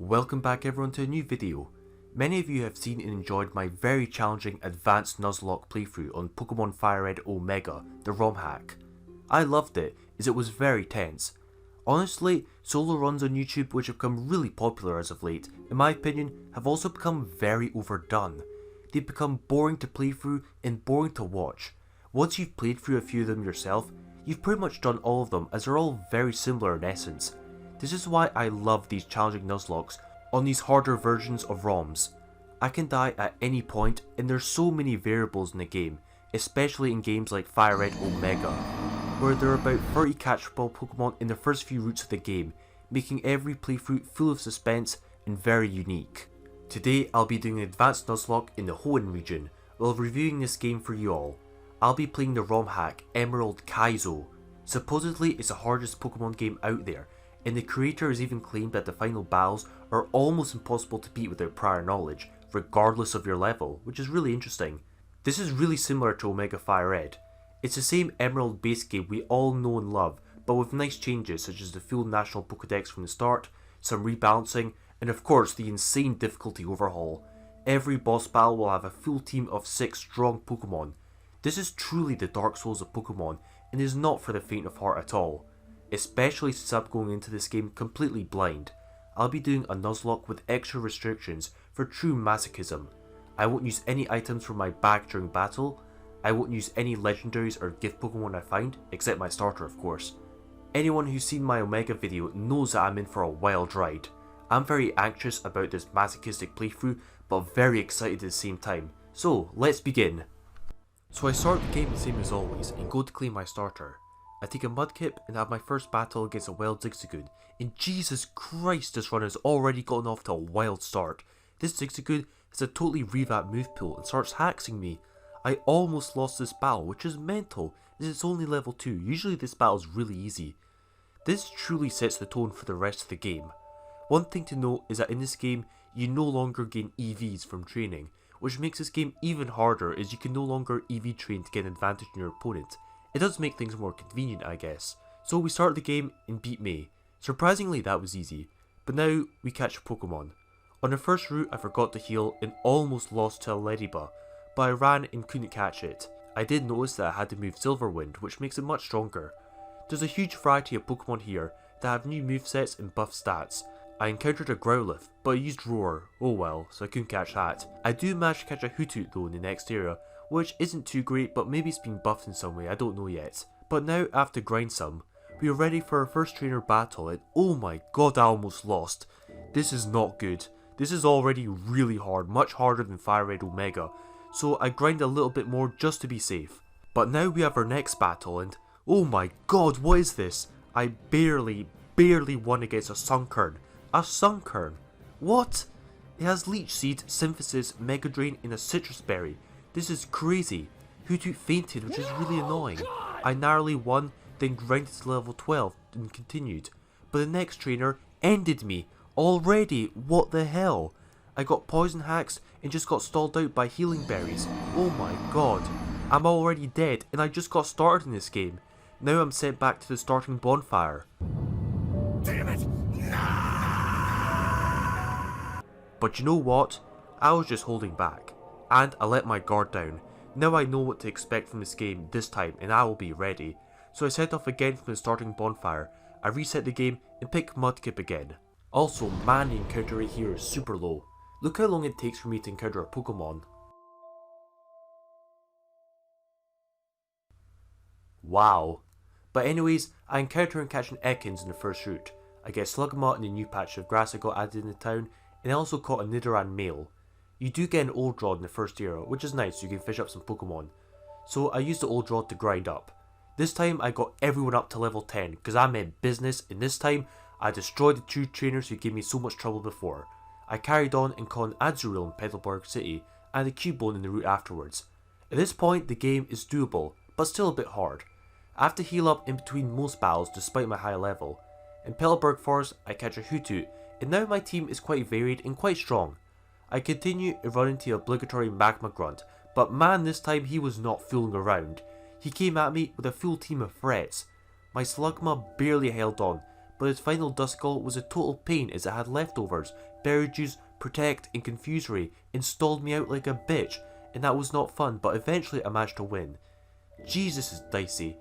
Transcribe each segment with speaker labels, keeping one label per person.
Speaker 1: Welcome back everyone to a new video. Many of you have seen and enjoyed my very challenging advanced nuzlocke playthrough on Pokemon Fire Red Omega, the Rom Hack. I loved it as it was very tense. Honestly, solo runs on YouTube which have become really popular as of late, in my opinion, have also become very overdone. They've become boring to play through and boring to watch. Once you've played through a few of them yourself, you've pretty much done all of them as they're all very similar in essence. This is why I love these challenging nuzlockes on these harder versions of ROMs. I can die at any point and there's so many variables in the game, especially in games like Fire Red Omega, where there are about 30 catchable Pokemon in the first few routes of the game, making every playthrough full of suspense and very unique. Today I'll be doing an advanced nuzlocke in the Hoenn region while reviewing this game for you all. I'll be playing the Rom Hack Emerald Kaizo. Supposedly it's the hardest Pokemon game out there, and the creator has even claimed that the final battles are almost impossible to beat without prior knowledge, regardless of your level, which is really interesting. This is really similar to Omega Fire Red. It's the same Emerald base game we all know and love, but with nice changes such as the full national Pokedex from the start, some rebalancing, and of course the insane difficulty overhaul. Every boss battle will have a full team of 6 strong Pokemon. This is truly the Dark Souls of Pokemon, and is not for the faint of heart at all. Especially since I'm going into this game completely blind. I'll be doing a nuzlocke with extra restrictions for true masochism. I won't use any items from my bag during battle. I won't use any legendaries or gift Pokemon I find, except my starter of course. Anyone who's seen my Omega video knows that I'm in for a wild ride. I'm very anxious about this masochistic playthrough, but very excited at the same time. So let's begin. So I start the game the same as always and go to claim my starter. I take a Mudkip and have my first battle against a wild Zigzagoon, and Jesus Christ, this run has already gotten off to a wild start. This Zigzagoon has a totally revamped move pool and starts harassing me. I almost lost this battle, which is mental as it's only level 2, usually this battle is really easy. This truly sets the tone for the rest of the game. One thing to note is that in this game you no longer gain EVs from training, which makes this game even harder as you can no longer EV train to get an advantage on your opponent. It does make things more convenient, I guess. So we start the game and beat May. Surprisingly that was easy, but now we catch a Pokemon. On the first route I forgot to heal and almost lost to a Ladybug, but I ran and couldn't catch it. I did notice that I had to move Silverwind, which makes it much stronger. There's a huge variety of Pokemon here that have new movesets and buff stats. I encountered a Growlithe, but I used Roar, oh well, so I couldn't catch that. I do manage to catch a Hoothoot though in the next area, which isn't too great, but maybe it's been buffed in some way, I don't know yet. But now I have to grind some. We are ready for our first trainer battle and oh my god I almost lost. This is not good. This is already really hard, much harder than Fire Red Omega, so I grind a little bit more just to be safe. But now we have our next battle and oh my god, what is this? I barely won against a Sunkern. A Sunkern? What? It has Leech Seed, Synthesis, Mega Drain and a Citrus Berry. This is crazy. Hoothoot fainted, which is really annoying. I narrowly won, then grinded to level 12 and continued. But the next trainer ended me. Already? What the hell? I got Poison Hacks and just got stalled out by Healing Berries. Oh my god. I'm already dead and I just got started in this game. Now I'm sent back to the starting bonfire. Damn it! But you know what? I was just holding back. And I let my guard down. Now I know what to expect from this game this time and I will be ready. So I set off again from the starting bonfire. I reset the game and pick Mudkip again. Also, man, the encounter rate here is super low. Look how long it takes for me to encounter a Pokemon. Wow. But anyways, I encounter and catch an Ekans in the first route. I get Slugma in the new patch of grass that got added in the town, and I also caught a Nidoran male. You do get an Old Rod in the first era, which is nice so you can fish up some Pokemon. So I used the Old Rod to grind up. This time I got everyone up to level 10 because I meant business, and this time I destroyed the 2 trainers who gave me so much trouble before. I carried on and caught an Azurill in Petalburg City and a Cubone in the route afterwards. At this point the game is doable, but still a bit hard. I have to heal up in between most battles despite my high level. In Petalburg Forest I catch a Hoothoot, and now my team is quite varied and quite strong. I continue and run into the obligatory Magma Grunt, but man, this time he was not fooling around. He came at me with a full team of threats. My Slugma barely held on, but his final Duskull was a total pain as it had leftovers, berry juice, protect and confusory, and stalled me out like a bitch, and that was not fun, but eventually I managed to win. Jesus is dicey,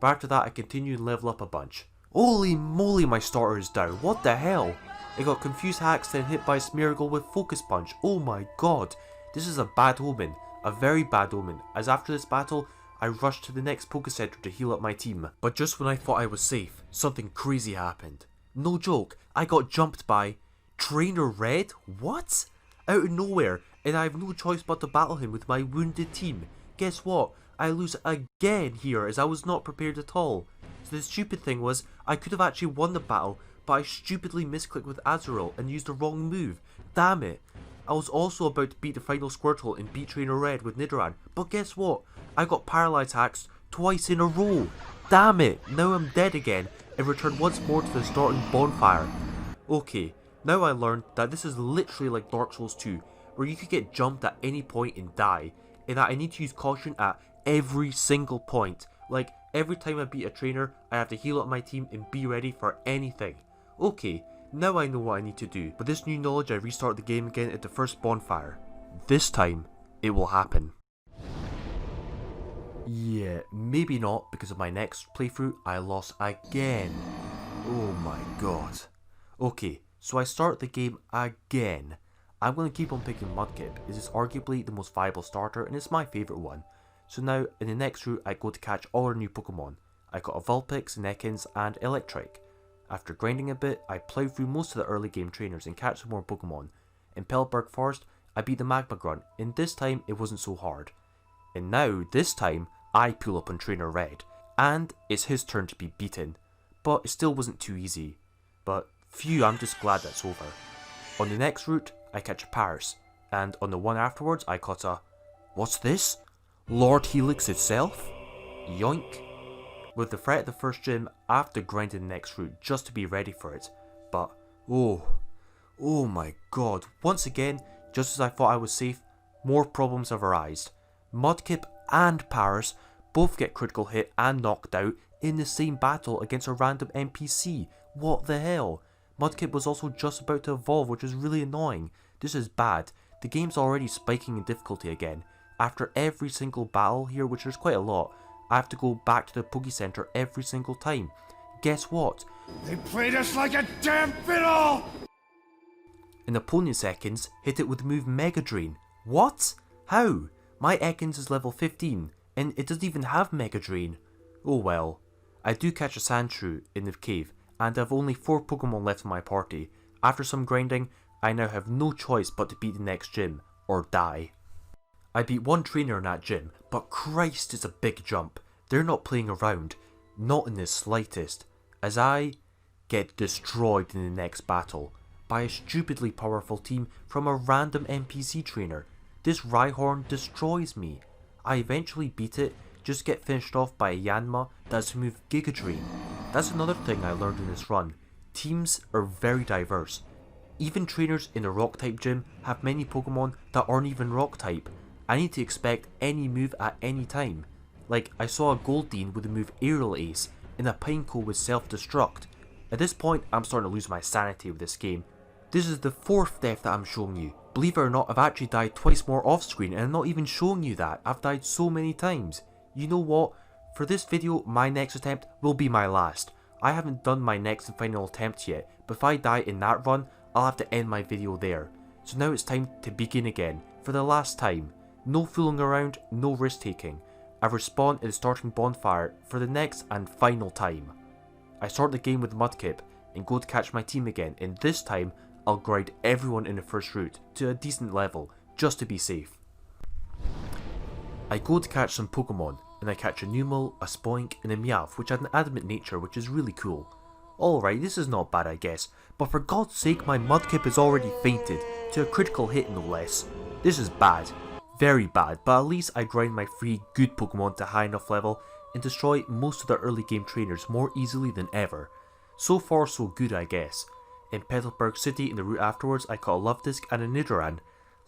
Speaker 1: but after that I continued and level up a bunch. Holy moly, my starter is down, what the hell? I got confused hacks then hit by Smeargle with focus punch, oh my god. This is a bad omen, a very bad omen, as after this battle I rushed to the next Pokecenter to heal up my team. But just when I thought I was safe, something crazy happened. No joke, I got jumped by Trainer Red? What? Out of nowhere, and I have no choice but to battle him with my wounded team. Guess what? I lose again here as I was not prepared at all. So the stupid thing was, I could have actually won the battle, but I stupidly misclicked with Azurill and used the wrong move. Damn it. I was also about to beat the final Squirtle and beat Trainer Red with Nidoran, but guess what? I got paralyzed hacks twice in a row. Damn it, now I'm dead again and return once more to the starting bonfire. Okay, now I learned that this is literally like Dark Souls 2, where you could get jumped at any point and die, and that I need to use caution at every single point. Like, every time I beat a trainer, I have to heal up my team and be ready for anything. Okay, now I know what I need to do. With this new knowledge, I restart the game again at the first bonfire. This time, it will happen. Yeah, maybe not, because of my next playthrough, I lost again. Oh my god. Okay, so I start the game again. I'm going to keep on picking Mudkip, as it's arguably the most viable starter and it's my favourite one. So now, in the next route, I go to catch all our new Pokemon. I got a Vulpix, Nekins and Electrike. After grinding a bit, I plough through most of the early game trainers and catch some more Pokemon. In Pelipperg Forest, I beat the Magma Grunt, and this time it wasn't so hard. And now, this time, I pull up on Trainer Red, and it's his turn to be beaten. But it still wasn't too easy. But phew, I'm just glad that's over. On the next route, I catch a Paris, and on the one afterwards, I caught a... What's this? Lord Helix itself? Yoink. With the threat at the first gym, I have to grind the next route just to be ready for it. But, oh my god, once again, just as I thought I was safe, more problems have arisen. Mudkip and Paris both get critical hit and knocked out in the same battle against a random NPC. What the hell? Mudkip was also just about to evolve, which is really annoying. This is bad. The game's already spiking in difficulty again. After every single battle here, which there's quite a lot, I have to go back to the Pokecenter every single time. Guess what?
Speaker 2: They played us like a damn fiddle!
Speaker 1: An opponent's Ekans hit it with the move Mega Drain. What? How? My Ekans is level 15, and it doesn't even have Mega Drain. Oh well. I do catch a Sandshrew in the cave, and I have only 4 Pokemon left in my party. After some grinding, I now have no choice but to beat the next gym, or die. I beat one trainer in that gym, but Christ, it's a big jump. They're not playing around, not in the slightest, as I get destroyed in the next battle by a stupidly powerful team from a random NPC trainer. This Rhyhorn destroys me. I eventually beat it, just get finished off by a Yanma that's to move Giga Drain. That's another thing I learned in this run. Teams are very diverse. Even trainers in a rock type gym have many Pokemon that aren't even rock type. I need to expect any move at any time. Like, I saw a Goldeen with the move Aerial Ace, and a Pineco with Self-Destruct. At this point, I'm starting to lose my sanity with this game. This is the 4th death that I'm showing you. Believe it or not, I've actually died twice more off screen, and I'm not even showing you that. I've died so many times. You know what? For this video, my next attempt will be my last. I haven't done my next and final attempt yet, but if I die in that run, I'll have to end my video there. So now it's time to begin again, for the last time. No fooling around, no risk taking. I respawn at the starting bonfire for the next and final time. I start the game with Mudkip and go to catch my team again, and this time I'll grind everyone in the first route to a decent level just to be safe. I go to catch some Pokemon and I catch a Numel, a Spoink and a Meowth which had an adamant nature which is really cool. Alright, this is not bad I guess, but for God's sake my Mudkip has already fainted to a critical hit no less. This is bad. Very bad, but at least I grind my 3 good Pokemon to high enough level and destroy most of the early game trainers more easily than ever. So far so good I guess. In Petalburg City in the route afterwards I caught a Luvdisc and a Nidoran.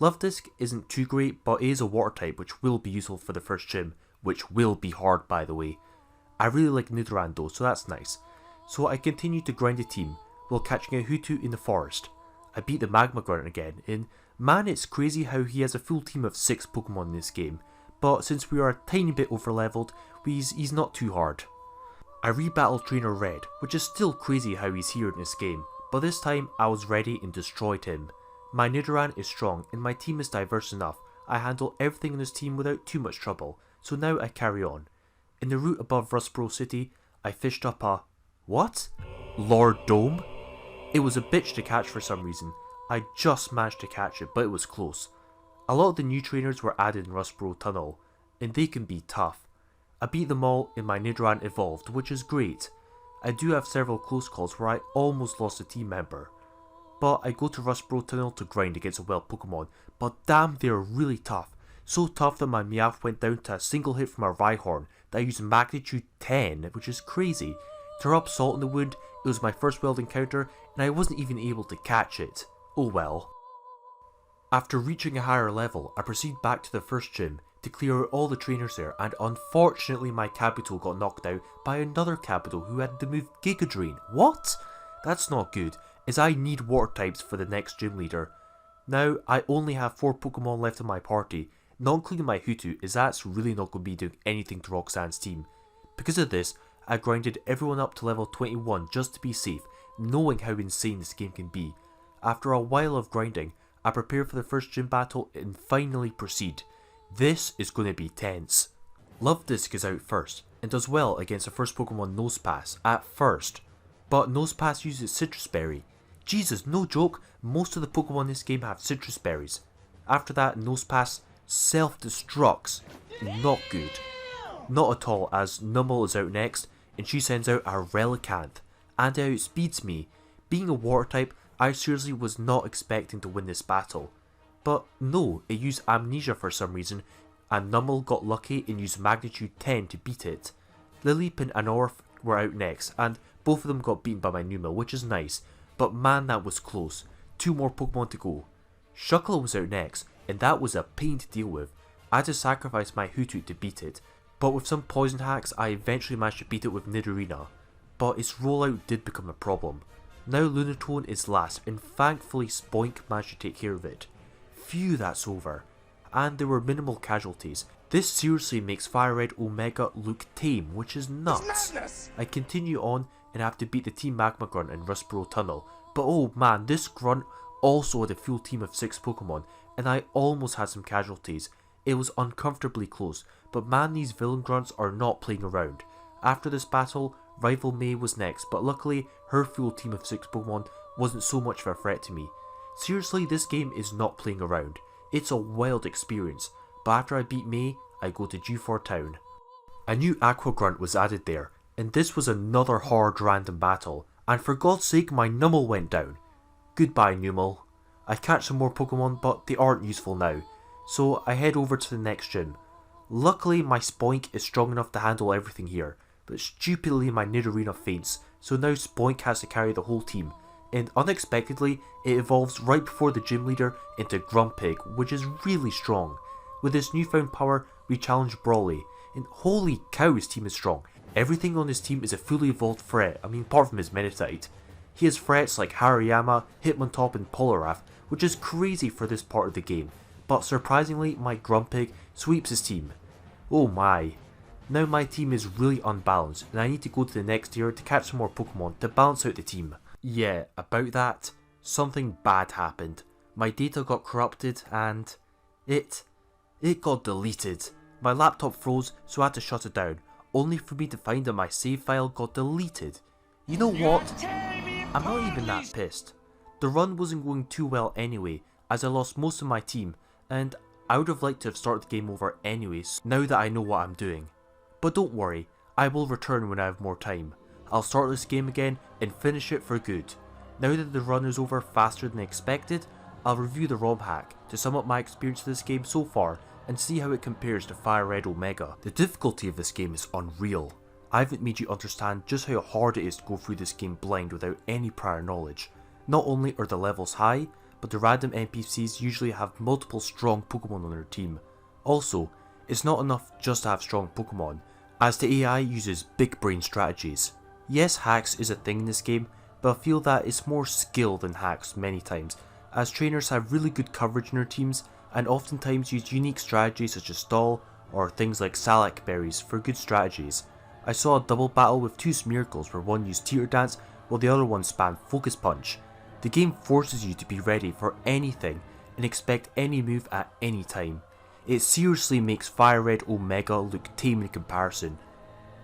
Speaker 1: Luvdisc isn't too great, but it is a water type which will be useful for the first gym, which will be hard by the way. I really like Nidoran though, so that's nice. so I continued to grind the team while catching a Hutu in the forest. I beat the Magma Grunt again, and man, it's crazy how he has a full team of 6 Pokemon in this game, but since we are a tiny bit over leveled, he's not too hard. I rebattled Trainer Red, which is still crazy how he's here in this game, but this time I was ready and destroyed him. My Nidoran is strong and my team is diverse enough. I handle everything in this team without too much trouble, so now I carry on. In the route above Rustboro City, I fished up a... what? Lord Dome? It was a bitch to catch for some reason. I just managed to catch it, but it was close. A lot of the new trainers were added in Rustboro Tunnel, and they can be tough. I beat them all and my Nidoran evolved, which is great. I do have several close calls where I almost lost a team member. But I go to Rustboro Tunnel to grind against a wild Pokemon, but damn, they are really tough. So tough that my Meowth went down to a single hit from a Rhyhorn that I used magnitude 10, which is crazy. To rub salt in the wound, it was my first wild encounter and I wasn't even able to catch it. Oh well. After reaching a higher level, I proceed back to the first gym to clear out all the trainers there, and unfortunately my Kabuto got knocked out by another Kabuto who had the move Giga Drain. What? That's not good, as I need water types for the next gym leader. Now I only have 4 Pokemon left in my party, not including my Hutu, as that's really not going to be doing anything to Roxanne's team. Because of this, I grinded everyone up to level 21 just to be safe, knowing how insane this game can be. After a while of grinding, I prepare for the first gym battle and finally proceed. This is going to be tense. Luvdisc is out first, and does well against the first Pokemon Nosepass at first. But Nosepass uses Citrus Berry. Jesus, no joke, most of the Pokemon in this game have Citrus Berries. After that, Nosepass self-destructs. Not good. Not at all, as Numel is out next, and she sends out a Relicanth, and it outspeeds me. Being a water type, I seriously was not expecting to win this battle. But no, it used Amnesia for some reason, and Numel got lucky and used Magnitude 10 to beat it. Lileep and Anorth were out next, and both of them got beaten by my Numel, which is nice, but man, that was close. 2 more Pokemon to go. Shuckle was out next, and that was a pain to deal with. I had to sacrifice my Hutu to beat it, but with some poison hacks I eventually managed to beat it with Nidorina. But its rollout did become a problem. Now Lunatone is last, and thankfully Spoink managed to take care of it. Phew, that's over. And there were minimal casualties. This seriously makes Fire Red Omega look tame, which is nuts. I continue on and have to beat the Team Magma Grunt in Rustboro Tunnel, but oh man, this Grunt also had a full team of 6 Pokemon, and I almost had some casualties. It was uncomfortably close, but man, these villain Grunts are not playing around. After this battle, Rival May was next, but luckily her full team of 6 Pokemon wasn't so much of a threat to me. Seriously, this game is not playing around. It's a wild experience, but after I beat May, I go to G4 Town. A new Aqua Grunt was added there, and this was another hard random battle, and for God's sake my Numel went down. Goodbye Numel. I catch some more Pokemon, but they aren't useful now, so I head over to the next gym. Luckily my Spoink is strong enough to handle everything here, but stupidly my Nidorina faints, so now Spoink has to carry the whole team, and unexpectedly it evolves right before the gym leader into Grumpig, which is really strong. With this newfound power, we challenge Brawly, and holy cow, his team is strong. Everything on his team is a fully evolved threat, apart from his Meditite. He has threats like Hariyama, Hitmontop and Poliwrath, which is crazy for this part of the game, but surprisingly my Grumpig sweeps his team. Oh my. Now my team is really unbalanced, and I need to go to the next tier to catch some more Pokemon to balance out the team. Yeah, about that, something bad happened. My data got corrupted and it got deleted. My laptop froze, so I had to shut it down, only for me to find that my save file got deleted. You know what? I'm not even that pissed. The run wasn't going too well anyway, as I lost most of my team, and I would have liked to have started the game over anyways, now that I know what I'm doing. But don't worry, I will return when I have more time. I'll start this game again and finish it for good. Now that the run is over faster than expected, I'll review the Rom Hack to sum up my experience of this game so far and see how it compares to Fire Red Omega. The difficulty of this game is unreal. I haven't made you understand just how hard it is to go through this game blind without any prior knowledge. Not only are the levels high, but the random NPCs usually have multiple strong Pokemon on their team. Also, it's not enough just to have strong Pokemon, as the AI uses big brain strategies. Yes, hacks is a thing in this game, but I feel that it's more skill than hacks many times, as trainers have really good coverage in their teams and oftentimes use unique strategies such as stall or things like Salak berries for good strategies. I saw a double battle with two Smeargles where one used Teeter Dance while the other one spammed Focus Punch. The game forces you to be ready for anything and expect any move at any time. It seriously makes Fire Red Omega look tame in comparison.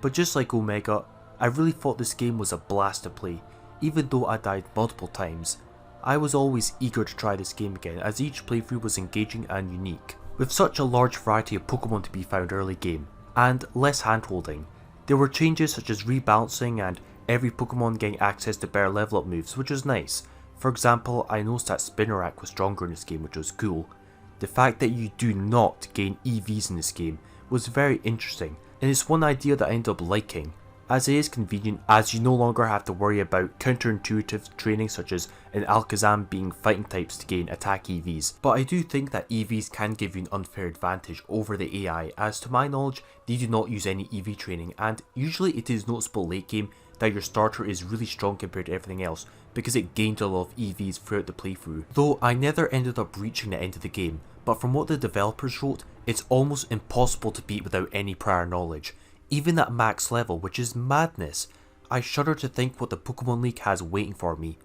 Speaker 1: But just like Omega, I really thought this game was a blast to play, even though I died multiple times. I was always eager to try this game again as each playthrough was engaging and unique. With such a large variety of Pokemon to be found early game, and less handholding, there were changes such as rebalancing and every Pokemon getting access to better level up moves, which was nice. For example, I noticed that Spinarak was stronger in this game, which was cool. The fact that you do not gain EVs in this game was very interesting, and it's one idea that I ended up liking, as it is convenient as you no longer have to worry about counterintuitive training such as in Alakazam being fighting types to gain attack EVs. But I do think that EVs can give you an unfair advantage over the AI, as to my knowledge they do not use any EV training, and usually it is noticeable late game that your starter is really strong compared to everything else because it gained a lot of EVs throughout the playthrough. Though I never ended up reaching the end of the game, but from what the developers wrote, it's almost impossible to beat without any prior knowledge, even at max level, which is madness. I shudder to think what the Pokemon League has waiting for me.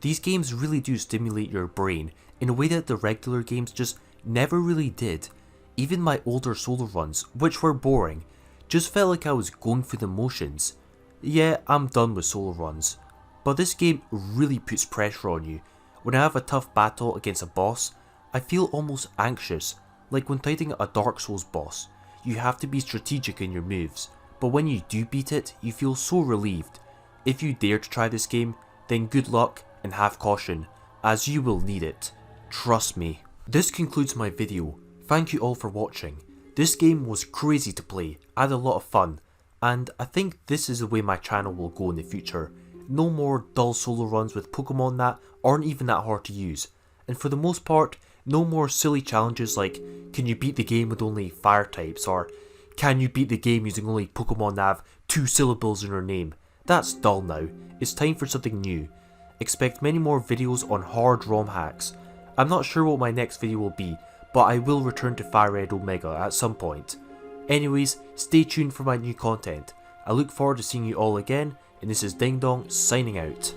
Speaker 1: These games really do stimulate your brain in a way that the regular games just never really did. Even my older solo runs, which were boring, just felt like I was going through the motions. Yeah, I'm done with solo runs, but this game really puts pressure on you. When I have a tough battle against a boss, I feel almost anxious, like when fighting a Dark Souls boss. You have to be strategic in your moves, but when you do beat it, you feel so relieved. If you dare to try this game, then good luck and have caution, as you will need it. Trust me. This concludes my video. Thank you all for watching. This game was crazy to play, I had a lot of fun, and I think this is the way my channel will go in the future. No more dull solo runs with Pokemon that aren't even that hard to use, and for the most part, no more silly challenges like, can you beat the game with only fire types, or can you beat the game using only Pokemon that have 2 syllables in their name. That's dull now, it's time for something new. Expect many more videos on hard ROM hacks. I'm not sure what my next video will be, but I will return to Fire Red Omega at some point. Anyways, stay tuned for my new content. I look forward to seeing you all again, and this is Ding Dong signing out.